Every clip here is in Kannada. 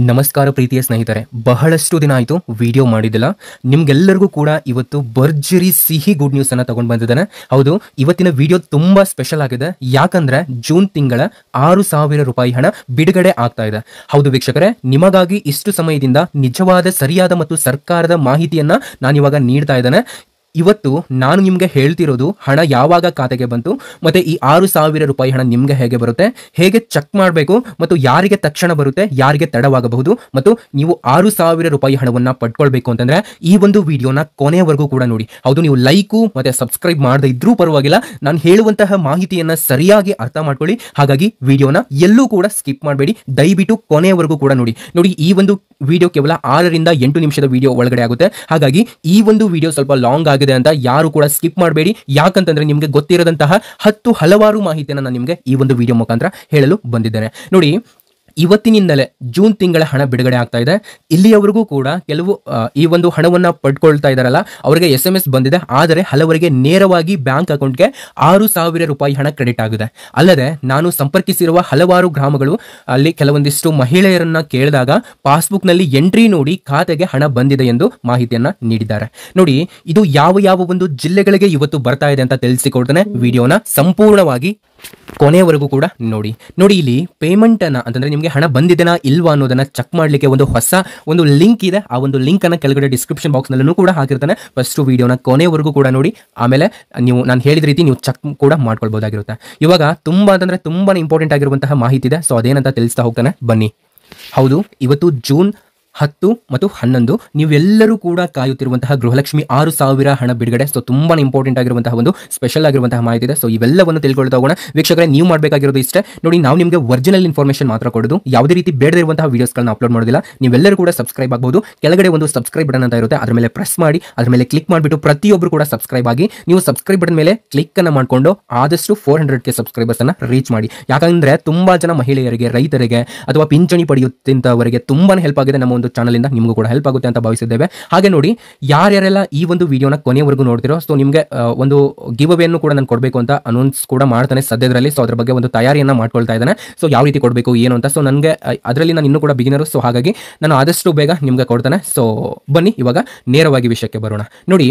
ನಮಸ್ಕಾರ ಪ್ರೀತಿಯ ಸ್ನೇಹಿತರೆ, ಬಹಳಷ್ಟು ದಿನ ಆಯಿತು ವಿಡಿಯೋ ಮಾಡಿದಿಲ್ಲ. ನಿಮ್ಗೆಲ್ಲರಿಗೂ ಕೂಡ ಇವತ್ತು ಭರ್ಜರಿ ಸಿಹಿ ಗುಡ್ ನ್ಯೂಸ್ ಅನ್ನ ತಗೊಂಡು ಬಂದಿದ್ದೇನೆ. ಹೌದು, ಇವತ್ತಿನ ವಿಡಿಯೋ ತುಂಬಾ ಸ್ಪೆಷಲ್ ಆಗಿದೆ. ಯಾಕಂದ್ರೆ ಜೂನ್ ತಿಂಗಳ 6,000 ರೂಪಾಯಿ ಹಣ ಬಿಡುಗಡೆ ಆಗ್ತಾ ಇದೆ. ಹೌದು ವೀಕ್ಷಕರೇ, ನಿಮಗಾಗಿ ಇಷ್ಟು ಸಮಯದಿಂದ ನಿಜವಾದ ಸರಿಯಾದ ಮತ್ತು ಸರ್ಕಾರದ ಮಾಹಿತಿಯನ್ನ ನಾನಿವಾಗ ನೀಡ್ತಾ ಇದ್ದೇನೆ. ಇವತ್ತು ನಾನು ನಿಮಗೆ ಹೇಳ್ತಿರೋದು ಹಣ ಯಾವಾಗ ಖಾತೆಗೆ ಬಂತು, ಮತ್ತೆ ಈ 6,000 ರೂಪಾಯಿ ಹಣ ನಿಮ್ಗೆ ಹೇಗೆ ಬರುತ್ತೆ, ಹೇಗೆ ಚೆಕ್ ಮಾಡಬೇಕು, ಮತ್ತು ಯಾರಿಗೆ ತಕ್ಷಣ ಬರುತ್ತೆ, ಯಾರಿಗೆ ತಡವಾಗಬಹುದು, ಮತ್ತು ನೀವು 6,000 ರೂಪಾಯಿ ಹಣವನ್ನ ಪಡ್ಕೊಳ್ಬೇಕು ಅಂತಂದ್ರೆ ಈ ಒಂದು ವಿಡಿಯೋನ ಕೊನೆಯವರೆಗೂ ಕೂಡ ನೋಡಿ. ಹೌದು, ನೀವು ಲೈಕು ಮತ್ತೆ ಸಬ್ಸ್ಕ್ರೈಬ್ ಮಾಡದೇ ಇದ್ರೂ ಪರವಾಗಿಲ್ಲ, ನಾನು ಹೇಳುವಂತಹ ಮಾಹಿತಿಯನ್ನ ಸರಿಯಾಗಿ ಅರ್ಥ ಮಾಡ್ಕೊಳ್ಳಿ. ಹಾಗಾಗಿ ವಿಡಿಯೋನ ಎಲ್ಲೂ ಕೂಡ ಸ್ಕಿಪ್ ಮಾಡಬೇಡಿ, ದಯವಿಟ್ಟು ಕೊನೆಯವರೆಗೂ ಕೂಡ ನೋಡಿ. ಈ ಒಂದು ವಿಡಿಯೋ ಕೇವಲ 6 ರಿಂದ 8 ನಿಮಿಷದ ವಿಡಿಯೋ ಒಳಗಡೆ ಆಗುತ್ತೆ. ಹಾಗಾಗಿ ಈ ಒಂದು ವಿಡಿಯೋ ಸ್ವಲ್ಪ ಲಾಂಗ್ ಆಗಿದೆ ಅಂತ ಯಾರು ಕೂಡ ಸ್ಕಿಪ್ ಮಾಡಬೇಡಿ. ಯಾಕಂತಂದ್ರೆ ನಿಮಗೆ ಗೊತ್ತಿರದಂತಹ ಹಲವಾರು ಮಾಹಿತಿಯನ್ನು ನಾನು ನಿಮಗೆ ಈ ಒಂದು ವಿಡಿಯೋ ಮುಖಾಂತರ ಹೇಳಲು ಬಂದಿದ್ದೇನೆ. ನೋಡಿ, ಇವತ್ತಿನಿಂದಲೇ ಜೂನ್ ತಿಂಗಳ ಹಣ ಬಿಡುಗಡೆ ಆಗ್ತಾ ಇದೆ. ಇಲ್ಲಿಯವರೆಗೂ ಕೂಡ ಕೆಲವು ಈ ಒಂದು ಹಣವನ್ನ ಪಡ್ಕೊಳ್ತಾ ಇದಾರಲ್ಲ, ಅವರಿಗೆ SMS ಬಂದಿದೆ. ಆದರೆ ಹಲವರಿಗೆ ನೇರವಾಗಿ ಬ್ಯಾಂಕ್ ಅಕೌಂಟ್ಗೆ 6,000 ರೂಪಾಯಿ ಹಣ ಕ್ರೆಡಿಟ್ ಆಗಿದೆ. ಅಲ್ಲದೆ ನಾನು ಸಂಪರ್ಕಿಸಿರುವ ಹಲವಾರು ಗ್ರಾಮಗಳು ಅಲ್ಲಿ ಕೆಲವೊಂದಿಷ್ಟು ಮಹಿಳೆಯರನ್ನ ಕೇಳಿದಾಗ ಪಾಸ್ಬುಕ್ ನಲ್ಲಿ ಎಂಟ್ರಿ ನೋಡಿ ಖಾತೆಗೆ ಹಣ ಬಂದಿದೆ ಎಂದು ಮಾಹಿತಿಯನ್ನ ನೀಡಿದ್ದಾರೆ. ನೋಡಿ, ಇದು ಯಾವ ಒಂದು ಜಿಲ್ಲೆಗಳಿಗೆ ಇವತ್ತು ಬರ್ತಾ ಇದೆ ಅಂತ ತಿಳಿಸಿಕೊಡ್ತಾನೆ. ವಿಡಿಯೋನ ಸಂಪೂರ್ಣವಾಗಿ ಕೊನೆಯವರೆಗೂ ಕೂಡ ನೋಡಿ. ಇಲ್ಲಿ ಪೇಮೆಂಟ್ ಅನ್ನ ಅಂತಂದ್ರೆ ನಿಮಗೆ ಹಣ ಬಂದಿದೆನಾ ಇಲ್ವಾ ಅನ್ನೋದನ್ನ ಚೆಕ್ ಮಾಡ್ಲಿಕ್ಕೆ ಹೊಸ ಒಂದು ಲಿಂಕ್ ಇದೆ. ಆ ಒಂದು ಲಿಂಕ್ ಅನ್ನ ಕೆಳಗಡೆ ಡಿಸ್ಕ್ರಿಪ್ಷನ್ ಬಾಕ್ಸ್ ನಲ್ಲೂ ಕೂಡ ಹಾಕಿರ್ತಾನೆ. ಫಸ್ಟ್ ವಿಡಿಯೋನ ಕೊನೆಯವರೆಗೂ ಕೂಡ ನೋಡಿ, ಆಮೇಲೆ ನಾನು ಹೇಳಿದ ರೀತಿ ನೀವು ಚೆಕ್ ಕೂಡ ಮಾಡ್ಕೊಳ್ಬಹುದಾಗಿರುತ್ತೆ. ಇವಾಗ ತುಂಬಾ ಇಂಪಾರ್ಟೆಂಟ್ ಆಗಿರುವಂತಹ ಮಾಹಿತಿ ಇದೆ. ಸೊ ಅದೇನಂತ ತಿಳಿಸ್ತಾ ಹೋಗ್ತಾನೆ, ಬನ್ನಿ. ಹೌದು, ಇವತ್ತು ಜೂನ್ 10 ಮತ್ತು 11 ನೀವೆಲ್ಲರೂ ಕೂಡ ಕಾಯುತ್ತಿರುವಂತಹ ಗೃಹಲಕ್ಷ್ಮಿ 6,000 ಹಣ ಬಿಡುಗಡೆ. ಸೊ ತುಂಬಾ ಇಂಪಾರ್ಟೆಂಟ್ ಆಗಿರುವಂತಹ ಒಂದು ಸ್ಪೆಷಲ್ ಆಗಿರುವಂತಹ ಮಾಹಿತಿ ಇದೆ. ಸೊ ಇವೆಲ್ಲವನ್ನು ತಿಳ್ಕೊಳ್ತಾ ಹೋಗೋಣ. ವೀಕ್ಷಕರೇ, ನೀವು ಮಾಡಬೇಕಾಗಿರೋದು ಇಷ್ಟೇ ನೋಡಿ, ನಾವು ನಿಮಗೆ ಒರಿಜಿನಲ್ ಇನ್ಫಾರ್ಮೇಷನ್ ಮಾತ್ರ ಕೊಡೋದು, ಯಾವುದೇ ರೀತಿ ಬೇಡದೇ ಇರುವಂತಹ ವಿಡಿಯೋಸ್ಗಳನ್ನ ಅಪ್ಲೋಡ್ ಮಾಡೋದಿಲ್ಲ. ನೀವೆಲ್ಲರೂ ಕೂಡ ಸಬ್ಸ್ಕ್ರೈಬ್ ಆಗಬಹುದು. ಕೆಳಗಡೆ ಒಂದು ಸಬ್ಸ್ಕ್ರೈಬ್ ಬಟನ್ ಅಂತ ಇರುತ್ತೆ, ಅದರ ಮೇಲೆ ಪ್ರೆಸ್ ಮಾಡಿ, ಅದರ ಮೇಲೆ ಕ್ಲಿಕ್ ಮಾಡಿಬಿಟ್ಟು ಪ್ರತಿಯೊಬ್ಬರು ಕೂಡ ಸಬ್ಸ್ಕ್ರೈಬ್ ಆಗಿ. ನೀವು ಸಬ್ಸ್ಕ್ರೈಬ್ ಬಟನ್ ಮೇಲೆ ಕ್ಲಿಕ್ ಅನ್ನ ಮಾಡಿಕೊಂಡು ಆದಷ್ಟು 400K ಸಬ್ಸ್ಕ್ರೈಬರ್ಸ್ ಅನ್ನ ರೀಚ್ ಮಾಡಿ. ಯಾಕಂದ್ರೆ ತುಂಬಾ ಜನ ಮಹಿಳೆಯರಿಗೆ, ರೈತರಿಗೆ ಅಥವಾ ಪಿಂಚಣಿ ಪಡೆಯುತ್ತಿದ್ದವರಿಗೆ ತುಂಬಾನೇ ಹೆಲ್ಪ್ ಆಗಿದೆ. ನಮ್ಮ ಒಂದು ಚಾನಲ್ ಇಂದ ನಿಮಗೂ ಕೂಡ ಹೆಲ್ಪ್ ಆಗುತ್ತೆ ಅಂತ ಭಾವಿಸಿದ್ದೇವೆ. ಹಾಗೆ ನೋಡಿ, ಯಾರ್ಯಾರೆಲ್ಲ ಈ ಒಂದು ವಿಡಿಯೋನ ಕೊನೆಯವರೆಗೂ ನೋಡ್ತಿರೋ, ಸೊ ನಿಮಗೆ ಒಂದು ಗಿವ್ ಅವೇಯನ್ನು ಕೂಡ ನಾನು ಕೊಡಬೇಕು ಅಂತ ಅನೌನ್ಸ್ ಕೂಡ ಮಾಡ್ತಾನೆ ಸದ್ಯದಲ್ಲಿ. ಸೊ ಅದ್ರ ಬಗ್ಗೆ ಒಂದು ತಯಾರಿಯನ್ನ ಮಾಡ್ಕೊಳ್ತಾ ಇದ್ದಾನೆ. ಸೊ ಯಾವ ರೀತಿ ಕೊಡಬೇಕು ಏನು ಅಂತ. ಸೊ ನನಗೆ ಅದರಲ್ಲಿ ನಾನು ಇನ್ನೂ ಕೂಡ ಬಿಗಿನರು. ಸೊ ಹಾಗಾಗಿ ನಾನು ಆದಷ್ಟು ಬೇಗ ನಿಮ್ಗೆ ಕೊಡ್ತಾನೆ. ಸೊ ಬನ್ನಿ ಇವಾಗ ನೇರವಾಗಿ ವಿಷಯಕ್ಕೆ ಬರೋಣ. ನೋಡಿ,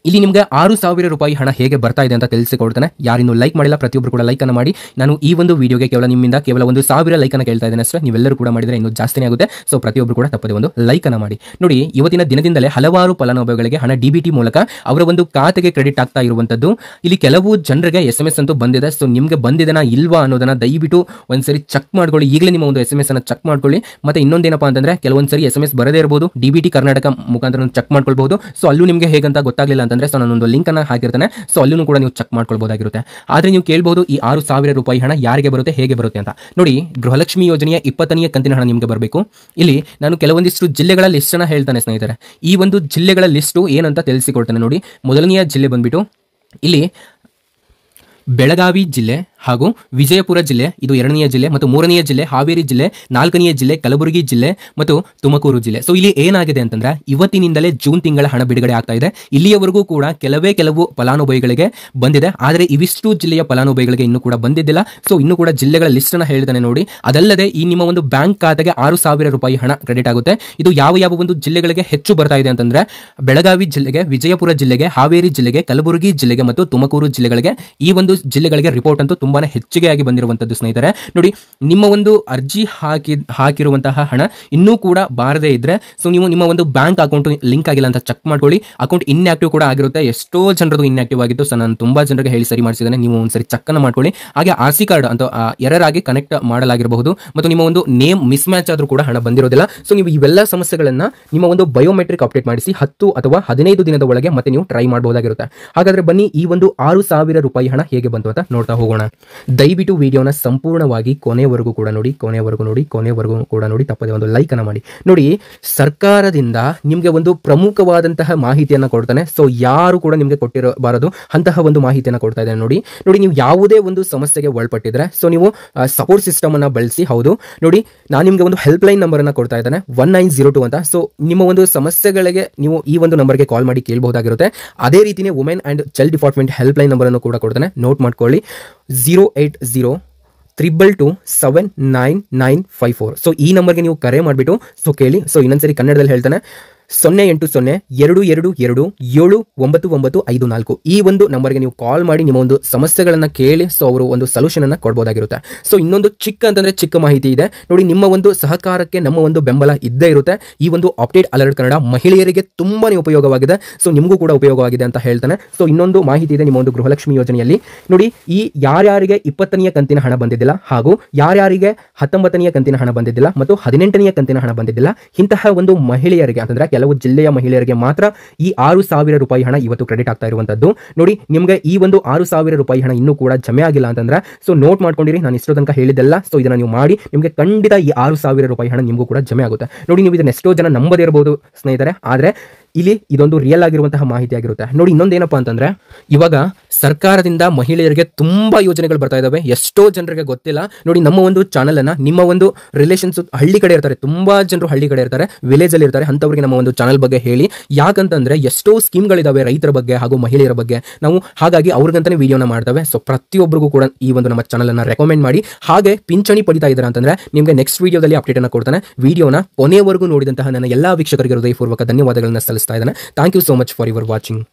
ಇಲ್ಲಿ ನಿಮಗೆ 6,000 ರೂಪಾಯಿ ಹಣ ಹೇಗೆ ಬರ್ತಾ ಇದೆ ಅಂತ ತಿಳಿಸಿಕೊಡ್ತಾನೆ. ಯಾರಿನ್ನೂ ಲೈಕ್ ಮಾಡಿಲ್ಲ ಪ್ರತಿಯೊಬ್ಬರು ಕೂಡ ಲೈಕ್ ಅನ್ನು ಮಾಡಿ. ನಾನು ಈ ಒಂದು ವಿಡಿಯೋಗೆ ನಿಮ್ಮಿಂದ ಕೇವಲ 1,000 ಲೈಕ್ ಅನ್ನು ಕೇಳ್ತಾ ಇದ್ದೇನೆ ಅಷ್ಟೇ. ನೀವೆಲ್ಲರೂ ಕೂಡ ಮಾಡಿದ್ರೆ ಇನ್ನೂ ಜಾಸ್ತಿನೇ ಆಗುತ್ತೆ. ಸೊ ಪ್ರತಿಯೊಬ್ಬರು ಕೂಡ ತಪ್ಪದೆ ಒಂದು ಲೈಕ್ ಅನ್ನು ಮಾಡಿ. ನೋಡಿ, ಇವತ್ತಿನ ದಿನದಿಂದಲೇ ಹಲವಾರು ಫಲಾನುಭವಿಗಳಿಗೆ ಹಣ DBT ಮೂಲಕ ಅವರ ಒಂದು ಖಾತೆಗೆ ಕ್ರೆಡಿಟ್ ಆಗ್ತಾ ಇರುವಂತದ್ದು. ಇಲ್ಲಿ ಕೆಲವು ಜನರಿಗೆ SMS ಅಂತೂ ಬಂದಿದೆ. ಸೊ ನಿಮಗೆ ಬಂದಿದೆನಾ ಇಲ್ವಾ ಅನ್ನೋದನ್ನ ದಯವಿಟ್ಟು ಒಂದ್ಸರಿ ಚೆಕ್ ಮಾಡ್ಕೊಳ್ಳಿ. ಈಗಲೇ ನಿಮ್ಮ ಒಂದು SMS ಅನ್ನು ಚೆಕ್ ಮಾಡ್ಕೊಳ್ಳಿ. ಮತ್ತೆ ಇನ್ನೊಂದೇನಪ್ಪ ಅಂತಂದ್ರೆ ಕೆಲವೊಂದ್ಸರಿ SMS ಬರದೇ ಇರಬಹುದು, DBT ಕರ್ನಾಟಕ ಮುಖಾಂತರ ಚೆಕ್ ಮಾಡ್ಕೊಳ್ಬಹುದು. ಸೊ ಅಲ್ಲೂ ನಿಮಗೆ ಹೇಗಂತ ಗೊತ್ತಾಗಲಿಲ್ಲ ಅಂತಂದ್ರೆ ಸೊ ನಾನೊಂದು ಲಿಂಕ್ ಅನ್ನ ಹಾಕಿರ್ತಾನೆ. ಸೊ ಅಲ್ಲೂ ಕೂಡ ನೀವು ಚೆಕ್ ಮಾಡ್ಕೊಳ್ಬಹುದಾಗಿರುತ್ತೆ. ಆದ್ರೆ ನೀವು ಕೇಳಬಹುದು, ಈ 6,000 ರೂಪಾಯಿ ಹಣ ಯಾರಿಗೆ ಬರುತ್ತೆ, ಹೇಗೆ ಬರುತ್ತೆ ಅಂತ. ನೋಡಿ, ಗೃಹಲಕ್ಷ್ಮಿ ಯೋಜನೆಯ 20ನೇ ಕಂತಿನ ಹಣ ನಿಮಗೆ ಬರಬೇಕು. ಇಲ್ಲಿ ನಾನು ಕೆಲವೊಂದಿಷ್ಟು ಜಿಲ್ಲೆಗಳ ಲಿಸ್ಟ್ ಅನ್ನ ಹೇಳ್ತಾನೆ ಸ್ನೇಹಿತರೆ. ಈ ಒಂದು ಜಿಲ್ಲೆಗಳ ಲಿಸ್ಟು ಏನಂತ ತಿಳಿಸಿಕೊಡ್ತಾನೆ ನೋಡಿ. ಮೊದಲನೆಯ ಜಿಲ್ಲೆ ಬಂದ್ಬಿಟ್ಟು ಇಲ್ಲಿ ಬೆಳಗಾವಿ ಜಿಲ್ಲೆ ಹಾಗೂ ವಿಜಯಪುರ ಜಿಲ್ಲೆ, ಇದು 2ನೆಯ ಜಿಲ್ಲೆ, ಮತ್ತು 3ನೆಯ ಜಿಲ್ಲೆ ಹಾವೇರಿ ಜಿಲ್ಲೆ, 4ನೆಯ ಜಿಲ್ಲೆ ಕಲಬುರಗಿ ಜಿಲ್ಲೆ ಮತ್ತು ತುಮಕೂರು ಜಿಲ್ಲೆ. ಸೊ ಇಲ್ಲಿ ಏನಾಗಿದೆ ಅಂತಂದ್ರೆ ಇವತ್ತಿನಿಂದಲೇ ಜೂನ್ ತಿಂಗಳ ಹಣ ಬಿಡುಗಡೆ ಆಗ್ತಾ ಇದೆ. ಇಲ್ಲಿಯವರೆಗೂ ಕೂಡ ಕೆಲವು ಫಲಾನುಭವಿಗಳಿಗೆ ಬಂದಿದೆ, ಆದರೆ ಇವಿಷ್ಟು ಜಿಲ್ಲೆಯ ಫಲಾನುಭವಿಗಳಿಗೆ ಇನ್ನೂ ಕೂಡ ಬಂದಿದ್ದಿಲ್ಲ. ಸೊ ಇನ್ನೂ ಕೂಡ ಜಿಲ್ಲೆಗಳ ಲಿಸ್ಟ್ ಅನ್ನ ಹೇಳ್ತಾನೆ ನೋಡಿ. ಅದಲ್ಲದೆ ಈ ನಿಮ್ಮ ಒಂದು ಬ್ಯಾಂಕ್ ಖಾತೆಗೆ 6,000 ರೂಪಾಯಿ ಹಣ ಕ್ರೆಡಿಟ್ ಆಗುತ್ತೆ. ಇದು ಯಾವ ಒಂದು ಜಿಲ್ಲೆಗಳಿಗೆ ಹೆಚ್ಚು ಬರ್ತಾ ಇದೆ ಅಂತಂದ್ರೆ ಬೆಳಗಾವಿ ಜಿಲ್ಲೆಗೆ, ವಿಜಯಪುರ ಜಿಲ್ಲೆಗೆ, ಹಾವೇರಿ ಜಿಲ್ಲೆಗೆ, ಕಲಬುರಗಿ ಜಿಲ್ಲೆಗೆ ಮತ್ತು ತುಮಕೂರು ಜಿಲ್ಲೆಗಳಿಗೆ ಈ ಒಂದು ಜಿಲ್ಲೆಗಳಿಗೆ ರಿಪೋರ್ಟ್ ಅಂತೂ ತುಂಬಾನೇ ಹೆಚ್ಚಿಗೆ ಆಗಿ ಬಂದಿರುವಂತದ್ದು ಸ್ನೇಹಿತರೆ. ನೋಡಿ, ನಿಮ್ಮ ಒಂದು ಅರ್ಜಿ ಹಾಕಿರುವಂತಹ ಹಣ ಇನ್ನೂ ಕೂಡ ಬಾರದೇ ಇದ್ರೆ ಸೊ ನೀವು ನಿಮ್ಮ ಒಂದು ಬ್ಯಾಂಕ್ ಅಕೌಂಟ್ ಲಿಂಕ್ ಆಗಿಲ್ಲ ಅಂತ ಚೆಕ್ ಮಾಡ್ಕೊಳ್ಳಿ. ಅಕೌಂಟ್ ಇನ್ಆಕ್ಟಿವ್ ಕೂಡ ಆಗಿರುತ್ತೆ. ಎಷ್ಟೋ ಜನರದು ಇನ್ಆಕ್ಟಿವ್ ಆಗಿತ್ತು. ಸೊ ನಾನು ತುಂಬಾ ಜನರಿಗೆ ಹೇಳಿ ಸರಿ ಮಾಡಿಸಿದ್ದೇನೆ. ನೀವು ಒಂದ್ಸರಿ ಚೆಕ್ ಅನ್ನು ಮಾಡ್ಕೊಳ್ಳಿ. ಹಾಗೆ RC ಕಾರ್ಡ್ ಅಂತ ಎರರ್ ಆಗಿ ಕನೆಕ್ಟ್ ಮಾಡಲಾಗಿರಬಹುದು, ಮತ್ತು ನಿಮ್ಮ ಒಂದು ನೇಮ್ ಮಿಸ್ ಮ್ಯಾಚ್ ಆದ್ರೂ ಕೂಡ ಹಣ ಬಂದಿರೋದಿಲ್ಲ. ಸೊ ನೀವು ಇವೆಲ್ಲ ಸಮಸ್ಯೆಗಳನ್ನ ನಿಮ್ಮ ಒಂದು ಬಯೋಮೆಟ್ರಿಕ್ ಅಪ್ಡೇಟ್ ಮಾಡಿಸಿ 10 ಅಥವಾ 15 ದಿನದ ಒಳಗೆ ಮತ್ತೆ ನೀವು ಟ್ರೈ ಮಾಡಬಹುದಾಗಿರುತ್ತೆ. ಹಾಗಾದ್ರೆ ಬನ್ನಿ, ಈ ಒಂದು 6,000 ರೂಪಾಯಿ ಹಣ ಹೇಗೆ ಬಂತು ಅಂತ ನೋಡ್ತಾ ಹೋಗೋಣ. ದಯವಿಟ್ಟು ವಿಡಿಯೋನ ಸಂಪೂರ್ಣವಾಗಿ ಕೊನೆವರೆಗೂ ಕೂಡ ನೋಡಿ, ಕೊನೆವರೆಗೂ ಕೂಡ ನೋಡಿ, ತಪ್ಪದೆ ಒಂದು ಲೈಕ್ ಅನ್ನ ಮಾಡಿ. ನೋಡಿ, ಸರ್ಕಾರದಿಂದ ನಿಮಗೆ ಒಂದು ಪ್ರಮುಖವಾದಂತಹ ಮಾಹಿತಿಯನ್ನ ಕೊಡ್ತಾನೆ. ಸೊ ಯಾರು ಕೂಡ ನಿಮಗೆ ಕೊಟ್ಟಿರಬಾರದು ಅಂತಹ ಒಂದು ಮಾಹಿತಿಯನ್ನ ಕೊಡ್ತಾ ಇದ್ದಾನೆ. ನೋಡಿ, ನೀವು ಯಾವುದೇ ಒಂದು ಸಮಸ್ಯೆಗೆ ಒಳಪಟ್ಟಿದ್ರೆ ಸೊ ನೀವು ಸಪೋರ್ಟ್ ಸಿಸ್ಟಮ್ ಅನ್ನ ಬಳಸಿ. ಹೌದು ನೋಡಿ, ನಾನು ನಿಮಗೆ ಒಂದು ಹೆಲ್ಪ್ ಲೈನ್ ನಂಬರ್ ಅನ್ನ ಕೊಡ್ತಾ ಇದ್ದಾನೆ, 1902 ಅಂತ. ಸೊ ನಿಮ್ಮ ಒಂದು ಸಮಸ್ಯೆಗಳಿಗೆ ನೀವು ಈ ಒಂದು ನಂಬರ್ಗೆ ಕಾಲ್ ಮಾಡಿ ಕೇಳಬಹುದಾಗಿರುತ್ತೆ. ಅದೇ ರೀತಿನೇ women and child department help line number ಅನ್ನು ಕೂಡ ಕೊಡ್ತಾನೆ, ನೋಟ್ ಮಾಡ್ಕೊಳ್ಳಿ. 080 98279994. ಸೊ ಈ ನಂಬರ್ಗೆ ನೀವು ಕರೆ ಮಾಡಿಬಿಟ್ಟು ಸೊ ಕೇಳಿ. ಸೊ ಇನ್ನೊಂದ್ಸರಿ ಕನ್ನಡದಲ್ಲಿ ಹೇಳ್ತಾನೆ 08022279954. ಈ ಒಂದು ನಂಬರ್ಗೆ ನೀವು ಕಾಲ್ ಮಾಡಿ ನಿಮ್ಮ ಒಂದು ಸಮಸ್ಯೆಗಳನ್ನು ಕೇಳಿ ಸೊ ಅವರು ಒಂದು ಸೊಲ್ಯೂಷನ್ ಅನ್ನು ಕೊಡ್ಬೋದಾಗಿರುತ್ತೆ. ಸೊ ಇನ್ನೊಂದು ಚಿಕ್ಕ ಮಾಹಿತಿ ಇದೆ ನೋಡಿ, ನಿಮ್ಮ ಒಂದು ಸಹಕಾರಕ್ಕೆ ನಮ್ಮ ಒಂದು ಬೆಂಬಲ ಇದ್ದೇ ಇರುತ್ತೆ. ಈ ಒಂದು ಅಪ್ಡೇಟ್ ಅಲರ್ಟ್ ಕನ್ನಡ ಮಹಿಳೆಯರಿಗೆ ತುಂಬಾನೇ ಉಪಯೋಗವಾಗಿದೆ, ಸೊ ನಿಮಗೂ ಕೂಡ ಉಪಯೋಗವಾಗಿದೆ ಅಂತ ಹೇಳ್ತಾನೆ. ಸೊ ಇನ್ನೊಂದು ಮಾಹಿತಿ ಇದೆ ನಿಮ್ಮ ಒಂದು ಗೃಹಲಕ್ಷ್ಮಿ ಯೋಜನೆಯಲ್ಲಿ ನೋಡಿ, ಈ ಯಾರ್ಯಾರಿಗೆ 20ನೇ ಕಂತಿನ ಹಣ ಬಂದಿದ್ದಿಲ್ಲ ಹಾಗೂ ಯಾರ್ಯಾರಿಗೆ 19ನೇ ಕಂತಿನ ಹಣ ಬಂದಿದ್ದಿಲ್ಲ ಮತ್ತು 18ನೇ ಕಂತಿನ ಹಣ ಬಂದಿದ್ದಿಲ್ಲ, ಇಂತಹ ಒಂದು ಮಹಿಳೆಯರಿಗೆ ಅಂತಂದ್ರೆ ಕೆಲವು ಜಿಲ್ಲೆಯ ಮಹಿಳೆಯರಿಗೆ ಮಾತ್ರ ಈ 6,000 ರೂಪಾಯಿ ಹಣ ಇವತ್ತು ಕ್ರೆಡಿಟ್ ಆಗ್ತಾ ಇರುವಂತದ್ದು. ನೋಡಿ, ನಿಮಗೆ ಈ ಒಂದು 6,000 ರೂಪಾಯಿ ಹಣ ಇನ್ನೂ ಕೂಡ ಜಮೆ ಆಗಿಲ್ಲ ಅಂತಂದ್ರೆ ಸೊ ನೋಟ್ ಮಾಡ್ಕೊಂಡಿರಿ, ನಾನು ಇಷ್ಟೋ ತನಕ ಹೇಳಿದ್ದೆಲ್ಲ. ಸೊ ಇದನ್ನ ನೀವು ಮಾಡಿ, ನಿಮಗೆ ಖಂಡಿತ ಈ 6,000 ರೂಪಾಯಿ ಹಣ ನಿಮಗೂ ಕೂಡ ಜಮೆ ಆಗುತ್ತೆ. ನೋಡಿ, ನೀವು ಇದನ್ನ ಎಷ್ಟೋ ಜನ ನಂಬದೇ ಇರಬಹುದು ಸ್ನೇಹಿತರೆ, ಆದ್ರೆ ಇಲ್ಲಿ ಇದೊಂದು ರಿಯಲ್ ಆಗಿರುವಂತಹ ಮಾಹಿತಿ ಆಗಿರುತ್ತೆ. ನೋಡಿ, ಇನ್ನೊಂದೇನಪ್ಪಾ ಅಂತಂದ್ರೆ ಇವಾಗ ಸರ್ಕಾರದಿಂದ ಮಹಿಳೆಯರಿಗೆ ತುಂಬಾ ಯೋಜನೆಗಳು ಬರ್ತಾ ಇದಾವೆ, ಎಷ್ಟೋ ಜನರಿಗೆ ಗೊತ್ತಿಲ್ಲ. ನೋಡಿ, ನಮ್ಮ ಒಂದು ಚಾನಲ್ ಅನ್ನ ನಿಮ್ಮ ಒಂದು ರಿಲೇಷನ್ಸ್ ಹಳ್ಳಿ ಕಡೆ ಇರ್ತಾರೆ, ತುಂಬಾ ಜನರು ಹಳ್ಳಿ ಕಡೆ ಇರ್ತಾರೆ, ವಿಲೇಜ್ ಅಲ್ಲಿ ಇರ್ತಾರೆ, ಅಂತವರಿಗೆ ನಮ್ಮ ಒಂದು ಚಾನಲ್ ಬಗ್ಗೆ ಹೇಳಿ. ಯಾಕಂತಂದ್ರೆ ಎಷ್ಟೋ ಸ್ಕೀಮ್ಗಳಿದಾವೆ ರೈತರ ಬಗ್ಗೆ ಹಾಗೂ ಮಹಿಳೆಯರ ಬಗ್ಗೆ, ನಾವು ಹಾಗಾಗಿ ಅವ್ರಿಗಂತಾನೆ ವಿಡಿಯೋನ ಮಾಡ್ತೇವೆ. ಸೊ ಪ್ರತಿಯೊಬ್ಬರಿಗೂ ಕೂಡ ಈ ಒಂದು ನಮ್ಮ ಚಾನಲ್ ಅನ್ನ ರೆಕಮೆಂಡ್ ಮಾಡಿ. ಹಾಗೆ ಪಿಂಚಣಿ ಪಡಿತಾ ಇದ್ದಾರೆ ಅಂತಂದ್ರೆ ನಿಮಗೆ ನೆಕ್ಸ್ಟ್ ವಿಡಿಯೋದಲ್ಲಿ ಅಪ್ಡೇಟ್ ಅನ್ನ ಕೊಡ್ತಾನೆ. ವಿಡಿಯೋನ ಕೊನೆಯವರೆಗೂ ನೋಡಿದಂತಹ ನನ್ನ ಎಲ್ಲಾ ವೀಕ್ಷಕರಿಗೆ ಹೃದಯಪೂರ್ವಕ ಧನ್ಯವಾದಗಳನ್ನ ಸಲ್ಲಿಸ್ತಾ ಇದ್ದಾನೆ. Thank you so much for your watching.